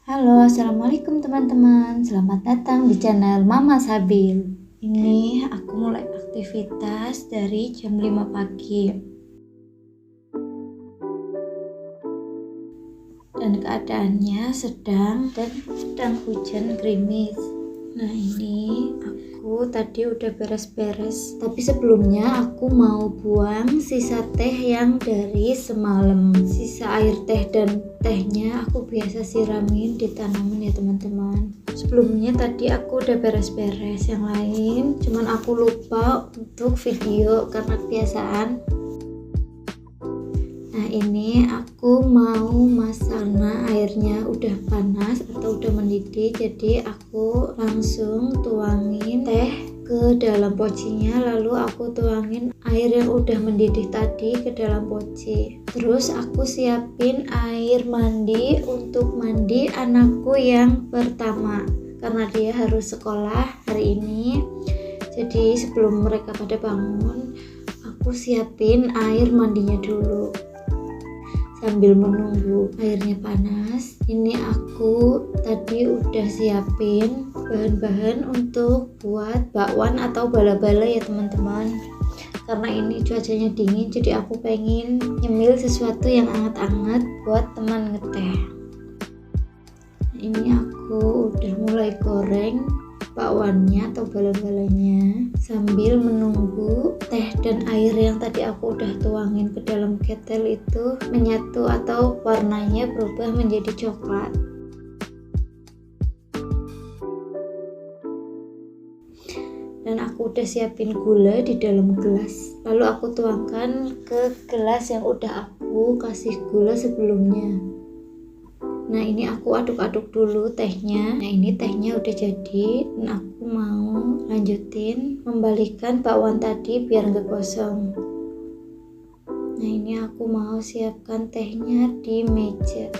Halo, assalamualaikum teman-teman. Selamat datang di channel Mama Sabil. Ini aku mulai aktivitas dari jam 5 pagi. Dan keadaannya sedang hujan gerimis. Nah, ini aku tadi udah beres-beres. Tapi sebelumnya aku mau buang sisa teh yang dari semalam. Sisa air teh dan tehnya aku biasa siramin di tanaman ya teman-teman. Sebelumnya tadi aku udah beres-beres yang lain, cuman aku lupa untuk video karena kebiasaan. Nah, ini aku mau masak. Karena airnya udah panas atau udah mendidih, jadi aku langsung tuangin teh ke dalam pocinya, lalu aku tuangin air yang udah mendidih tadi ke dalam poci. Terus aku siapin air mandi untuk mandi anakku yang pertama karena dia harus sekolah hari ini. Jadi sebelum mereka pada bangun, aku siapin air mandinya dulu. Sambil menunggu airnya panas, ini aku tadi udah siapin bahan-bahan untuk buat bakwan atau bala-bala ya teman-teman. Karena ini cuacanya dingin, jadi aku pengen nyemil sesuatu yang anget-anget buat teman ngeteh. Ini aku udah mulai goreng bakwannya atau bala-balanya sambil menunggu teh dan air yang tadi aku udah tuangin ke dalam ketel itu menyatu atau warnanya berubah menjadi coklat. Dan aku udah siapin gula di dalam gelas, lalu aku tuangkan ke gelas yang udah aku kasih gula sebelumnya. Nah, ini aku aduk-aduk dulu tehnya. Nah, ini tehnya udah jadi, dan aku mau lanjutin membalikan bakwan tadi biar nggak gosong. Nah, ini aku mau siapkan tehnya di meja.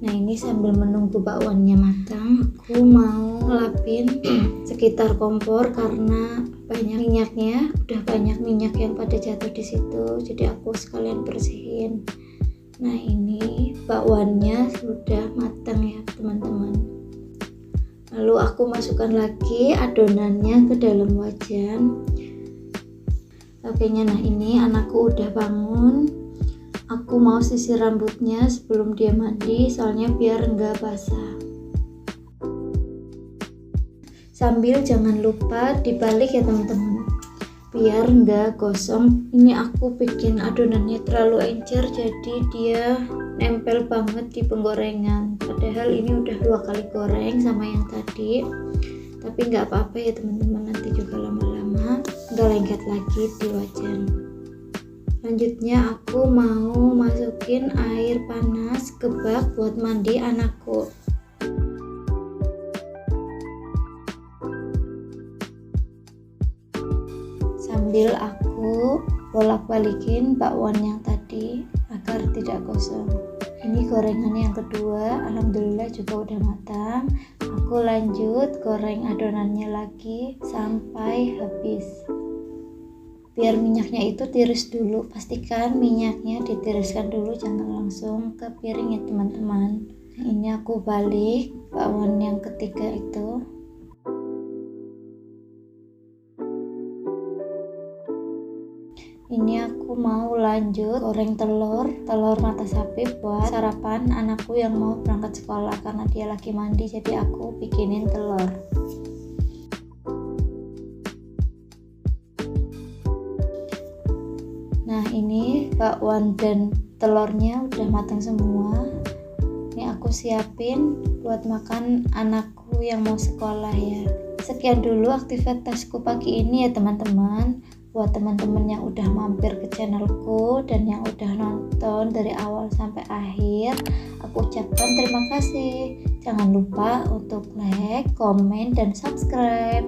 Nah, ini sambil menunggu bakwannya matang, aku mau ngelapin sekitar kompor karena banyak minyaknya, udah banyak minyak yang pada jatuh di situ, jadi aku sekalian bersihin. Nah, ini bakwannya sudah matang ya teman-teman. Lalu aku masukkan lagi adonannya ke dalam wajan. Oke, nah ini anakku udah bangun. Aku mau sisir rambutnya sebelum dia mandi, soalnya biar enggak basah. Sambil jangan lupa dibalik ya teman-teman, biar enggak gosong. Ini aku bikin adonannya terlalu encer, jadi dia nempel banget di penggorengan. Padahal ini udah 2 kali goreng sama yang tadi, tapi nggak apa-apa ya teman-teman, nanti juga lama-lama nggak lengket lagi di wajan. Selanjutnya aku mau masukin air panas ke bak buat mandi anakku. Sambil aku bolak-balikin bakwan yang tadi agar tidak gosong. Ini gorengan yang kedua, alhamdulillah juga udah matang. Aku lanjut goreng adonannya lagi sampai habis. Biar minyaknya itu tiris dulu, pastikan minyaknya ditiriskan dulu, jangan langsung ke piring ya teman-teman. Ini aku balik bakwan yang ketiga itu. Ini aku mau lanjut goreng telur mata sapi buat sarapan anakku yang mau berangkat sekolah karena dia lagi mandi, jadi aku bikinin telur. Nah, ini bakwan dan telurnya udah matang semua. Ini aku siapin buat makan anakku yang mau sekolah ya. Sekian dulu aktivitasku pagi ini ya teman-teman. Buat teman-teman yang udah mampir ke channelku dan yang udah nonton dari awal sampai akhir, aku ucapkan terima kasih. Jangan lupa untuk like, komen, dan subscribe.